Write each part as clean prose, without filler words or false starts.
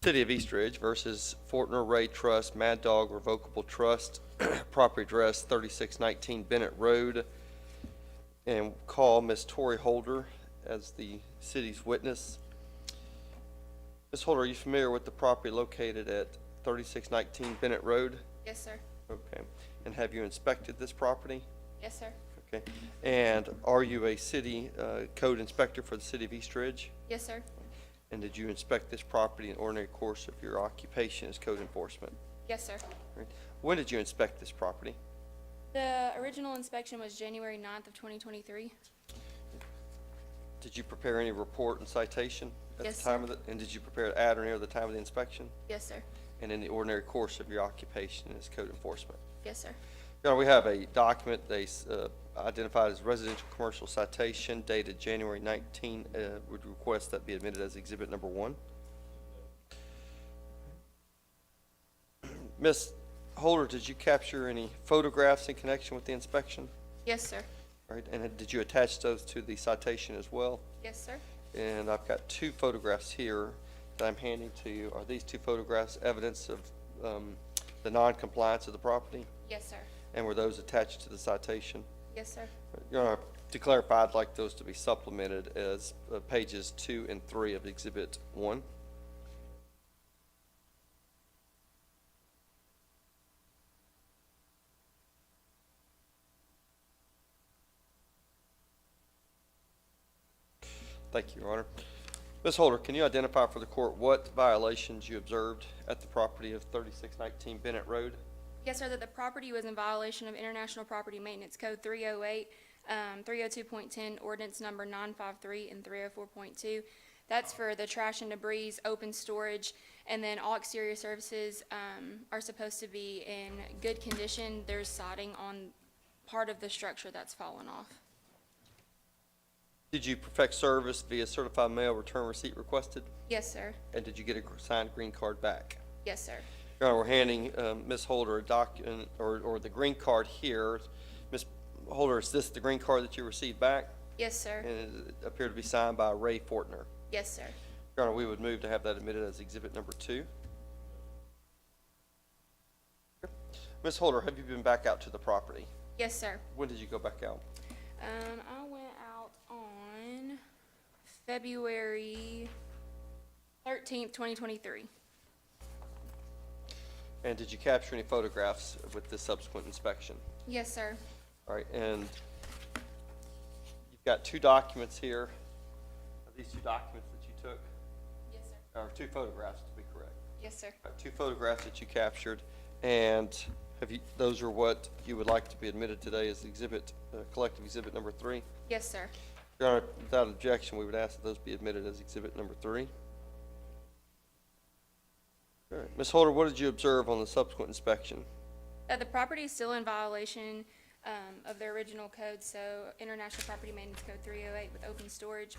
City of Eastridge versus Fortner Ray Trust, Mad Dog Revocable Trust, property address 3619 Bennett Road, and call Ms. Tori Holder as the city's witness. Ms. Holder, are you familiar with the property located at 3619 Bennett Road? Yes, sir. Okay. And have you inspected this property? Yes, sir. Okay. And are you a city code inspector for the City of Eastridge? Yes, sir. And did you inspect this property in ordinary course of your occupation as code enforcement? Yes, sir. Right. When did you inspect this property? The original inspection was January 9th of 2023. Did you prepare any report and citation at Yes, the time sir. of and did you prepare an ad or near the time of the inspection? Yes, sir. And in the ordinary course of your occupation as code enforcement? Yes, sir. Your Honor, we have a document they identified as residential commercial citation dated January 19. Would request that be admitted as exhibit number 1. Ms. Holder, did you capture any photographs in connection with the inspection? Yes, sir. All right, and did you attach those to the citation as well? Yes, sir. And I've got 2 photographs here that I'm handing to you. Are these 2 photographs evidence of the non-compliance of the property? Yes, sir. And were those attached to the citation? Yes, sir. Your Honor, to clarify, I'd like those to be supplemented as pages 2 and 3 of Exhibit 1. Thank you, Your Honor. Ms. Holder, can you identify for the court what violations you observed at the property of 3619 Bennett Road? Yes, sir, that the property was in violation of International Property Maintenance Code 308, 302.10, ordinance number 953, and 304.2. That's for the trash and debris, open storage, and then all exterior surfaces are supposed to be in good condition. There's siding on part of the structure that's fallen off. Did you perfect service via certified mail return receipt requested? Yes, sir. And did you get a signed green card back? Yes, sir. Your Honor, we're handing Ms. Holder a document or the green card here. Ms. Holder, is this the green card that you received back? Yes, sir. And it appeared to be signed by Ray Fortner. Yes, sir. Your Honor, we would move to have that admitted as exhibit number 2. Ms. Holder, have you been back out to the property? Yes, sir. When did you go back out? I went out on February 13th, 2023. And did you capture any photographs with this subsequent inspection? Yes, sir. All right, and you've got 2 documents here. Are these 2 documents that you took? Yes, sir. Or 2 photographs, to be correct? Yes, sir. 2 photographs that you captured, and those are what you would like to be admitted today as exhibit, collective exhibit number 3? Yes, sir. Your Honor, without objection, we would ask that those be admitted as exhibit number 3. All right. Ms. Holder, what did you observe on the subsequent inspection? The property is still in violation of the original code, so International Property Maintenance Code 308 with open storage,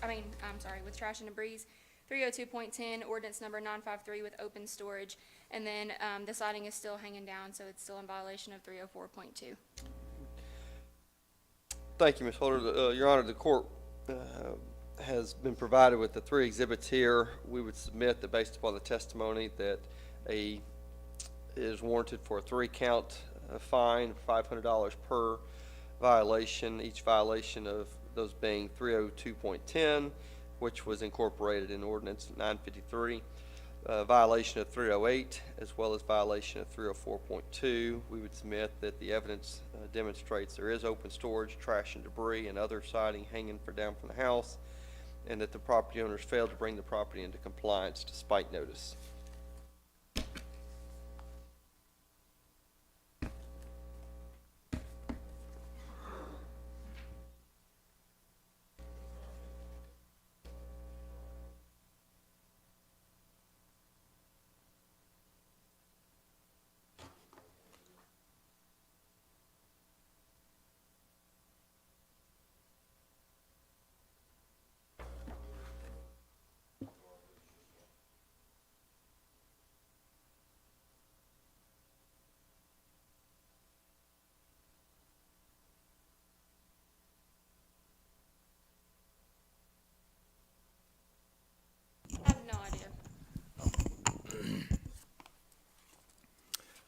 with trash and debris, 302.10, ordinance number 953 with open storage, and then the siding is still hanging down, so it's still in violation of 304.2. Thank you, Ms. Holder. Your Honor, the court has been provided with the 3 exhibits here. We would submit that based upon the testimony that is warranted for a 3-count fine, $500 per violation, each violation of those being 302.10, which was incorporated in ordinance 953, violation of 308, as well as violation of 304.2. We would submit that the evidence demonstrates there is open storage, trash and debris, and other siding hanging down from the house, and that the property owners failed to bring the property into compliance despite notice.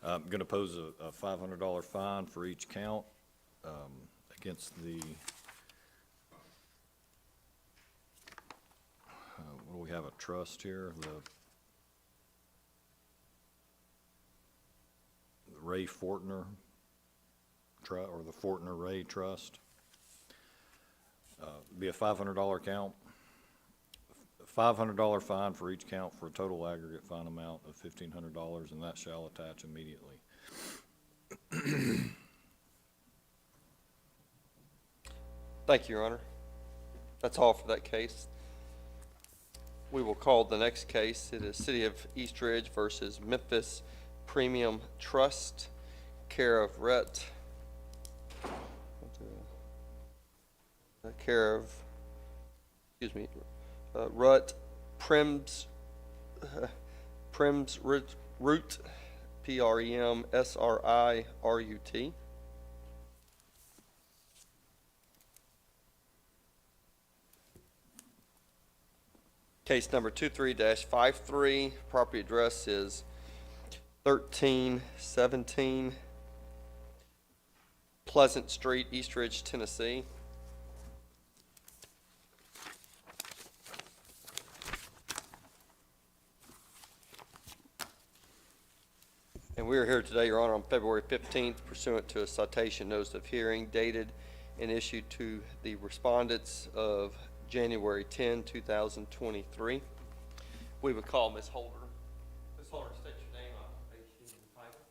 I'm going to pose a $500 fine for each count against the, what do we have, a trust here? The Ray Fortner, or the Fortner Ray Trust. Be a $500 count. $500 fine for each count for a total aggregate fine amount of $1,500, and that shall attach immediately. Thank you, Your Honor. That's all for that case. We will call the next case. It is City of East Ridge versus Memphis Premium Trust, care of Rhett. Rut Prims Root, PREMSRIRUT. Case number 23-53, property address is 1317 Pleasant Street, East Ridge, Tennessee. And we are here today, Your Honor, on February 15th pursuant to a citation notice of hearing dated and issued to the respondents of January 10, 2023. We would call Ms. Holder. Ms. Holder, state your name, age, and title.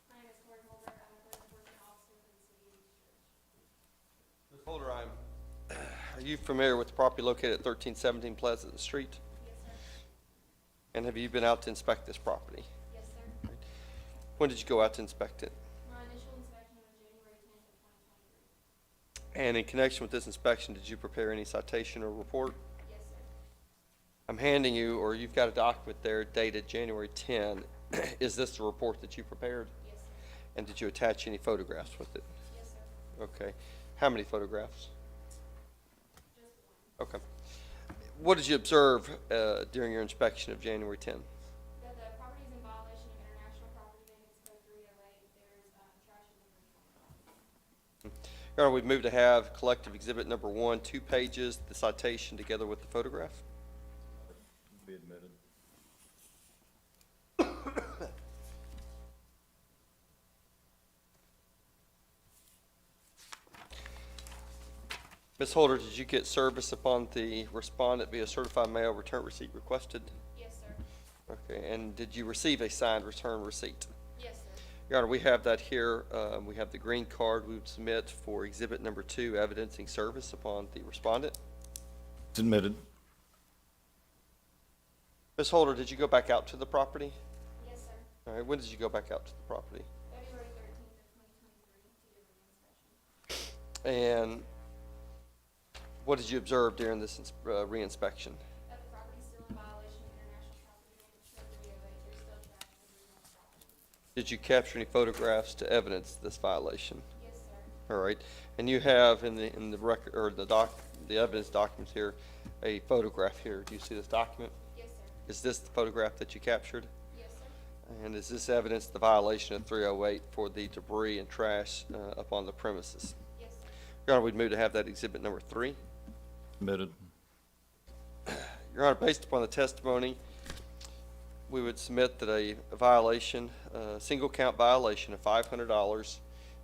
My name is Cory Holder. I'm a code enforcement officer for the City of East Ridge. Ms. Holder, are you familiar with the property located at 1317 Pleasant Street? Yes, sir. And have you been out to inspect this property? Yes, sir. When did you go out to inspect it? My initial inspection was January 10th of 2023. And in connection with this inspection, did you prepare any citation or report? Yes, sir. I'm handing you, or you've got a document there dated January 10. Is this the report that you prepared? Yes, sir. And did you attach any photographs with it? Yes, sir. Okay. How many photographs? Just one. Okay. What did you observe during your inspection of January 10? That the property is in violation of International Property Maintenance Code 308. There's trash and debris on the property. Your Honor, we've moved to have collective exhibit number 1, 2 pages, the citation together with the photograph. Be admitted. Ms. Holder, did you get service upon the respondent via certified mail return receipt requested? Yes, sir. Okay, and did you receive a signed return receipt? Yes, sir. Your Honor, we have that here. We have the green card we would submit for exhibit number 2, evidencing service upon the respondent. It's admitted. Ms. Holder, did you go back out to the property? Yes, sir. All right, when did you go back out to the property? February 13th of 2023 to do an inspection. And what did you observe during this re-inspection? That the property is still in violation of International Property Maintenance Code 308. There's still trash and debris on the property. Did you capture any photographs to evidence this violation? Yes, sir. All right, and you have in the record, or the evidence documents here, a photograph here. Do you see this document? Yes, sir. Is this the photograph that you captured? Yes, sir. And is this evidence the violation of 308 for the debris and trash upon the premises? Yes, sir. Your Honor, we'd move to have that exhibit number 3. Admitted. Your Honor, based upon the testimony, we would submit that a violation, single count violation of $500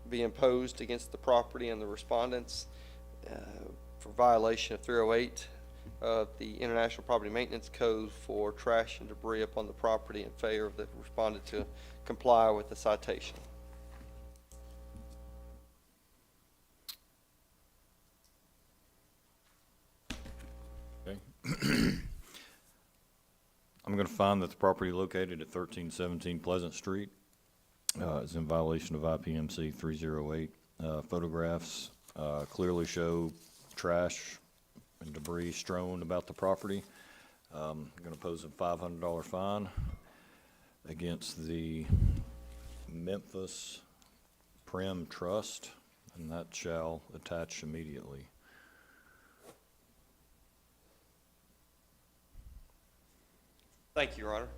be imposed against the property and the respondents for violation of 308 of the International Property Maintenance Code for trash and debris upon the property in favor of the respondent to comply with the citation. Okay. I'm going to find that the property located at 1317 Pleasant Street is in violation of IPMC 308. Photographs clearly show trash and debris strewn about the property. I'm going to pose a $500 fine against the Memphis Prem Trust, and that shall attach immediately. Thank you, Your Honor.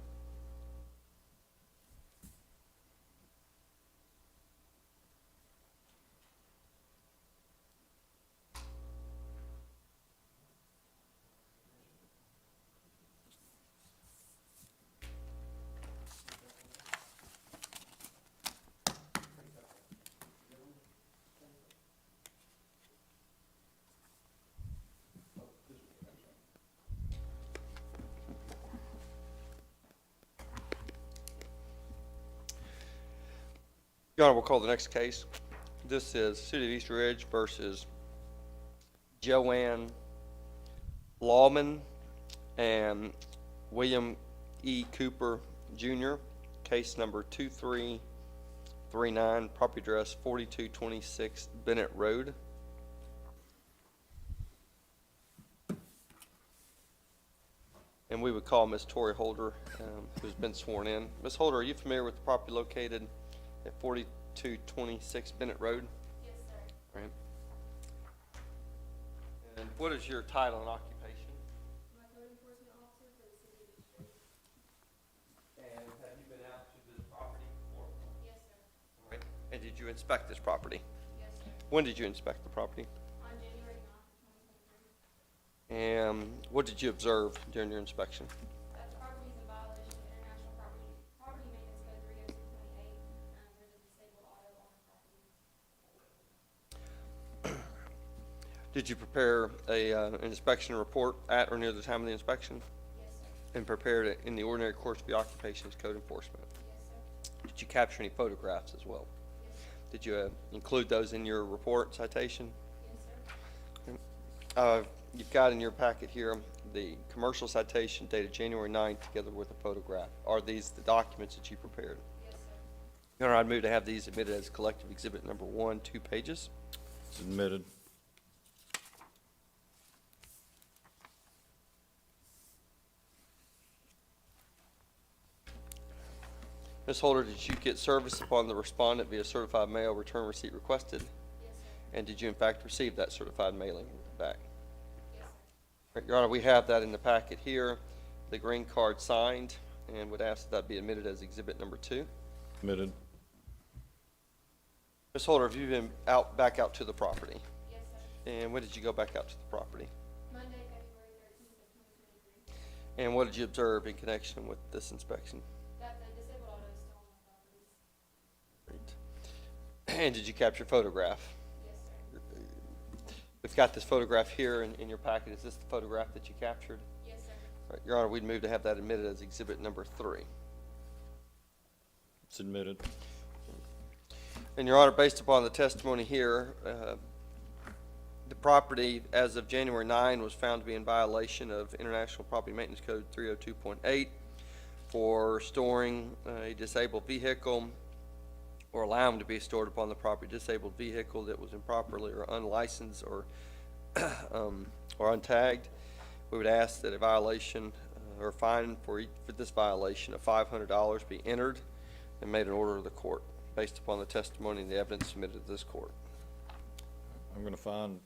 Your Honor, we'll call the next case. This is City of East Ridge versus Joanne Lawman and William E. Cooper Jr., case number 2339, property address 4226 Bennett Road. And we would call Ms. Tori Holder, who's been sworn in. Ms. Holder, are you familiar with the property located at 4226 Bennett Road? Yes, sir. Right. And what is your title and occupation? I'm a code enforcement officer for the city of East Ridge. And have you been out to this property before? Yes, sir. Right. And did you inspect this property? Yes, sir. When did you inspect the property? On January 9th, 2023. And what did you observe during your inspection? That the property is in violation of International Property Maintenance Code 302.28. There's a disabled auto on the property. Did you prepare an inspection report at or near the time of the inspection? Yes, sir. And prepared it in the ordinary course of the occupation as code enforcement? Yes, sir. Did you capture any photographs as well? Yes, sir. Did you include those in your report citation? Yes, sir. You've got in your packet here the commercial citation dated January 9th together with a photograph. Are these the documents that you prepared? Yes, sir. Your Honor, I'd move to have these admitted as collective exhibit number 1, 2 pages. Submitted. Ms. Holder, did you get service upon the respondent via certified mail return receipt requested? Yes, sir. And did you in fact receive that certified mailing back? Yes, sir. Your Honor, we have that in the packet here, the green card signed, and would ask that be admitted as exhibit number 2. Submitted. Ms. Holder, have you been back out to the property? Yes, sir. And when did you go back out to the property? Monday, February 13th of 2023. And what did you observe in connection with this inspection? That the disabled auto is still on the property. Great. And did you capture a photograph? Yes, sir. We've got this photograph here in your packet. Is this the photograph that you captured? Yes, sir. All right, Your Honor, we'd move to have that admitted as exhibit number 3. Submitted. And Your Honor, based upon the testimony here, the property as of January 9 was found to be in violation of International Property Maintenance Code 302.8 for storing a disabled vehicle or allowing to be stored upon the property disabled vehicle that was improperly or unlicensed or or untagged. We would ask that a violation or fine for this violation of $500 be entered and made an order of the court based upon the testimony and the evidence submitted to this court. I'm going to find,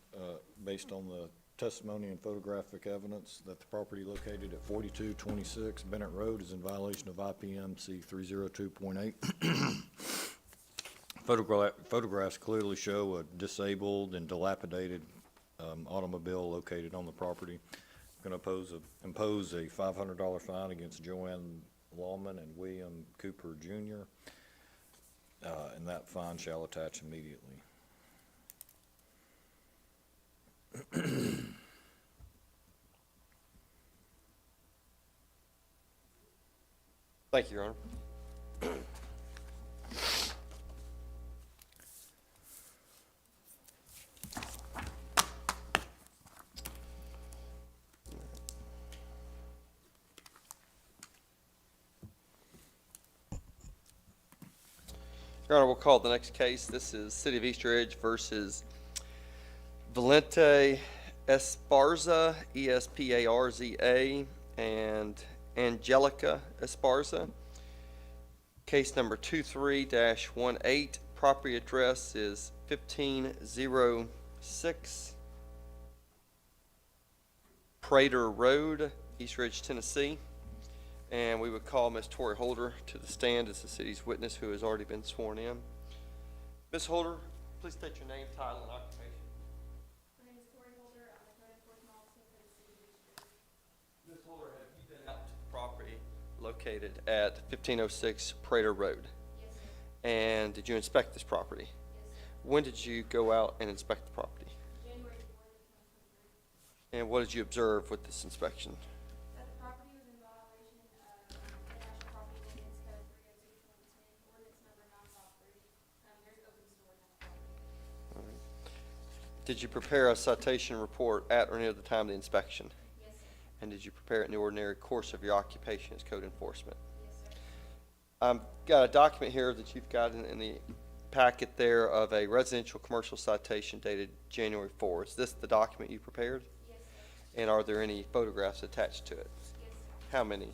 based on the testimony and photographic evidence, that the property located at 4226 Bennett Road is in violation of IPMC 302.8. Photographs clearly show a disabled and dilapidated automobile located on the property. I'm going to impose a $500 fine against Joanne Lawman and William Cooper Jr., and that fine shall attach immediately. Thank you, Your Honor. Your Honor, we'll call the next case. This is City of East Ridge versus Valente Esparza, E-S-P-A-R-Z-A, and Angelica Esparza. Case number 23-18. Property address is 1506 Prater Road, East Ridge, Tennessee. And we would call Ms. Tori Holder to the stand as the city's witness who has already been sworn in. Ms. Holder, please state your name, title, and occupation. My name is Tori Holder. I'm a code enforcement officer for the city of East Ridge. Ms. Holder, have you been out to the property located at 1506 Prater Road? Yes, sir. And did you inspect this property? Yes, sir. When did you go out and inspect the property? January 4th of 2023. And what did you observe with this inspection? That the property was in violation of International Property Maintenance Code 302.10, ordinance number 953. Did you prepare a citation report at or near the time of the inspection? Yes, sir. And did you prepare it in the ordinary course of your occupation as code enforcement? Yes, sir. Got a document here that you've got in the packet there of a residential commercial citation dated January 4. Is this the document you prepared? Yes, sir. And are there any photographs attached to it? Yes, sir. How many?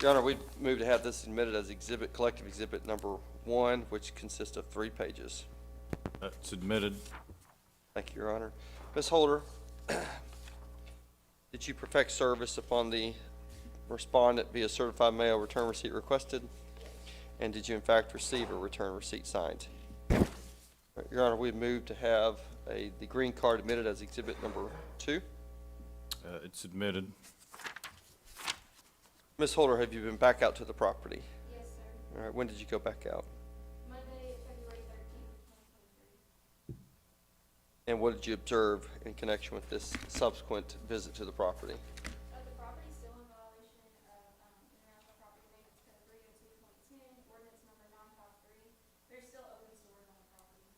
Your Honor, we move to have this admitted as exhibit, collective exhibit number 1, which consists of 3 pages. It's admitted. Thank you, Your Honor. Ms. Holder, did you perfect service upon the respondent via certified mail return receipt requested? And did you in fact receive a return receipt signed? Your Honor, we move to have the green card admitted as exhibit number 2. It's admitted. Ms. Holder, have you been back out to the property? Yes, sir. All right, when did you go back out? Monday, February 13th, 2023. And what did you observe in connection with this subsequent visit to the property? The property is still in violation of International Property Maintenance Code 302.10, ordinance number 953. There's still open stores on the property.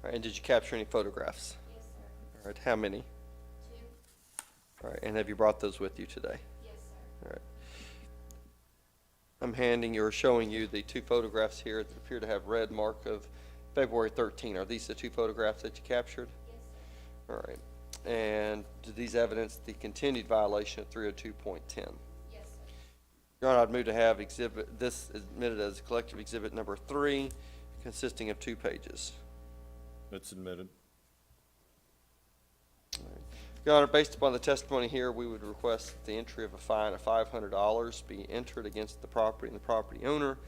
All right, and did you capture any photographs? Yes, sir. All right, how many? 2. All right, and have you brought those with you today? Yes, sir. All right. I'm handing you or showing you the 2 photographs here that appear to have red mark of February 13. Are these the 2 photographs that you captured? Yes, sir. All right. And do these evidence the continued violation of 302.10? Yes, sir. Your Honor, I'd move to have this admitted as collective exhibit number 3, consisting of 2 pages. It's admitted. Your Honor, based upon the testimony here, we would request that the entry of a fine of $500 be entered against the property and the property owner.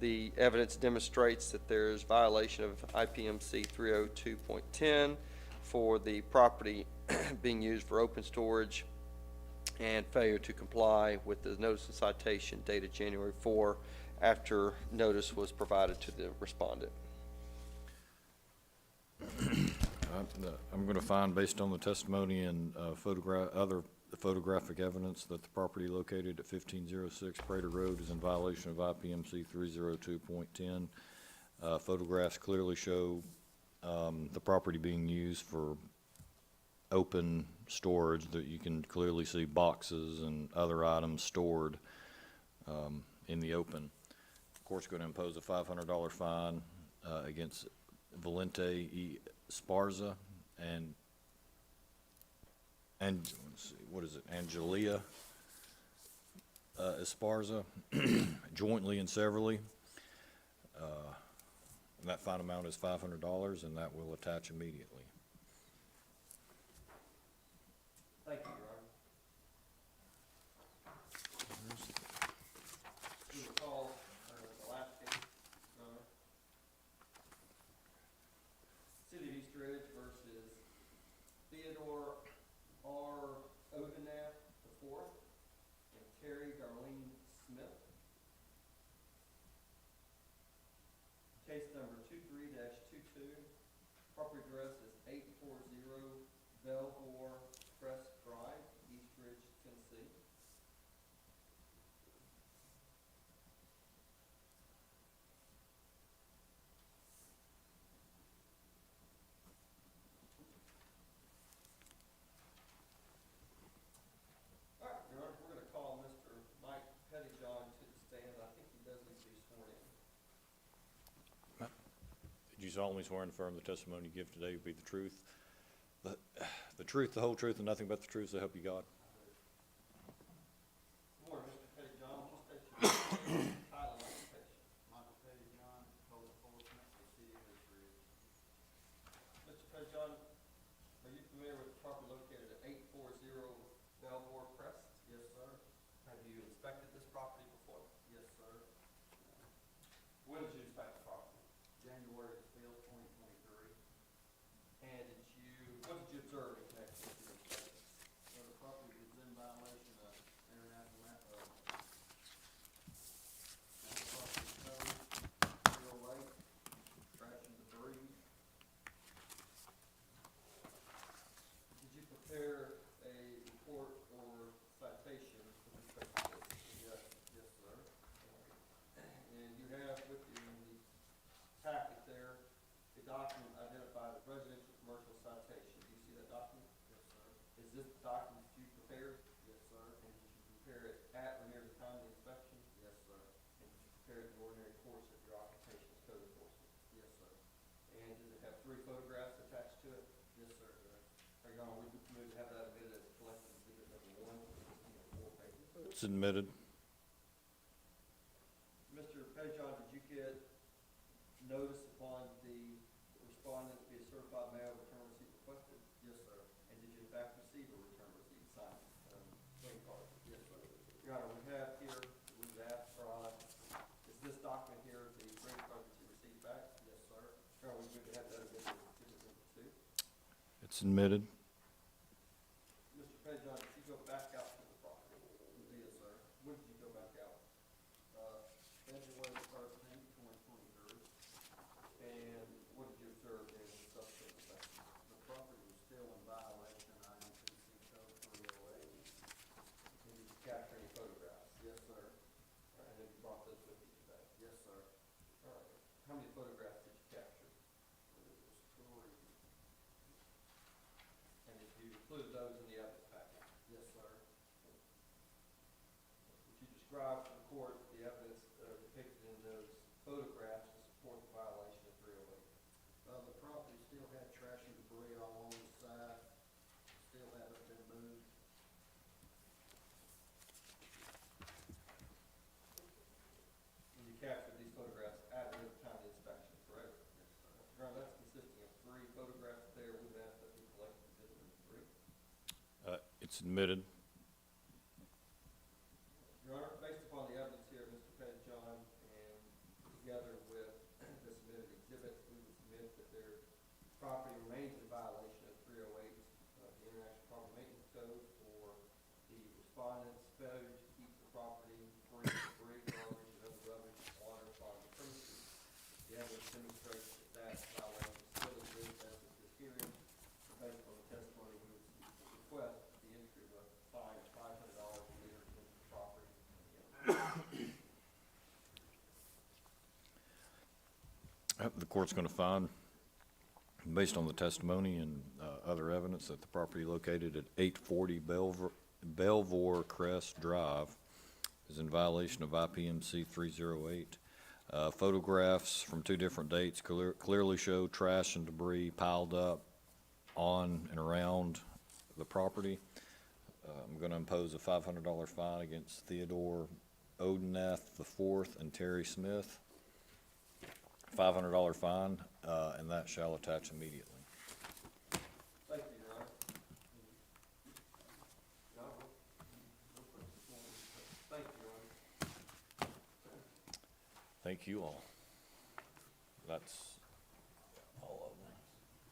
The evidence demonstrates that there is violation of IPMC 302.10 for the property being used for open storage and failure to comply with the notice of citation dated January 4 after notice was provided to the respondent. I'm going to find, based on the testimony and photographic evidence, that the property located at 1506 Prater Road is in violation of IPMC 302.10. Photographs clearly show the property being used for open storage, that you can clearly see boxes and other items stored in the open. Of course, going to impose a $500 fine against Valente E. Esparza and let's see, what is it, Angelia Esparza, jointly and severally. And that fine amount is $500, and that will attach immediately. Thank you, Your Honor. You recall the last case, Your Honor? City of East Ridge versus Theodore R. Odenath IV and Terry Darlene Smith. Case number 23-22. Property address is 840 Belvoir Crest Drive, East Ridge, Tennessee. All right, Your Honor, we're going to call Mr. Mike Pettyjohn to the stand. I think he does need to be sworn in. Did you solemnly swear and affirm the testimony you give today will be the truth, the truth, the whole truth, and nothing but the truth, so help you God? Good morning, Mr. Pettyjohn. Please state your title and occupation. Michael Pettyjohn, code enforcement for the city of East Ridge. Mr. Pettyjohn, are you familiar with the property located at 840 Belvoir Crest? Yes, sir. Have you inspected this property before? Yes, sir. When did you inspect the property? January 5th, 2023. And what did you observe in connection with the inspection? So the property this the document that you prepared? Yes, sir. And did you prepare it at or near the time of the inspection? Yes, sir. And did you prepare it in the ordinary course of your occupation as code enforcement? Yes, sir. And does it have 3 photographs attached to it? Yes, sir. Your Honor, would you move to have that admitted as collected exhibit number 1, consisting of 4 pages? It's admitted. Mr. Pettijohn, did you get notice upon the respondent to be a certified mail return receipt requested? Yes, sir. And did you in fact receive a return receipt signed, green card? Yes, sir. Your Honor, we have here, we would ask for, is this document here the green card that you received back? Yes, sir. Your Honor, we would have that admitted as exhibit number 2. It's admitted. Mr. Pettijohn, did you go back out to the property? Yes, sir. When did you go back out? February 13th, 2023. And what did you observe in the subsequent inspection? The property was still in violation of IMPC code 308. And did you capture any photographs? Yes, sir. All right, and have you brought those with you today? Yes, sir. All right. How many photographs did you capture? It was 3. And did you include those in the evidence package? Yes, sir. Would you describe to the court the evidence depicted in those photographs to support the violation of 308? The property still had trash and debris all on the side, still haven't been moved. And you captured these photographs at or near the time of the inspection, correct? Yes, sir. Your Honor, that's consisting of 3 photographs there. We would ask that be collected exhibit number 3. It's admitted. Your Honor, based upon the evidence here, Mr. Pettijohn, and together with the submitted exhibits, we would submit that their property remains in violation of 308 of the International Property Maintenance Code for the respondent's failure to keep the property free of debris, garbage, and other rubbish, water, upon the premises. The evidence demonstrates that that violation still exists as of this hearing. Based on the testimony, we would request the entry of a fine of $500 a year into the property. The court's going to find, based on the testimony and other evidence, that the property located at 840 Belvoir Crest Drive is in violation of IPMC 308. Photographs from 2 different dates clearly show trash and debris piled up on and around the property. I'm going to impose a $500 fine against Theodore Odeneth IV and Terry Smith. $500 fine, and that shall attach immediately. Thank you, Your Honor. Your Honor, thank you, Your Honor. Thank you all. That's